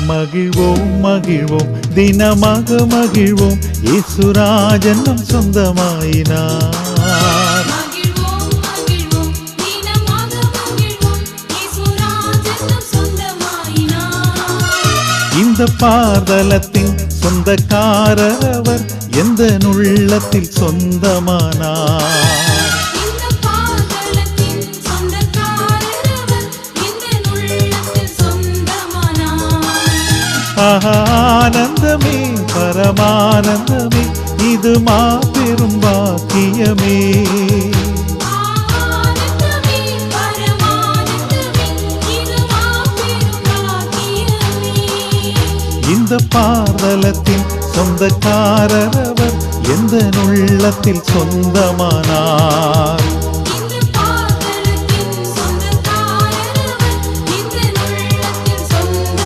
மகிழ்வோம் மகிழ்வோம் தினமாக மகிழ்வோம் இயேசுராஜன் நம் சொந்தமாயினார். இந்த பாதலத்தின் சொந்தக்காரர் அவர் எந்த உள்ளத்தில் சொந்தமானார். ஆனந்தமே பரமானந்தமே இது மாபெரும் பாக்கியமே. இந்த பாதலத்தின் சொந்தக்காரர் அவர் எந்த உள்ளத்தில் சொந்தமானார்.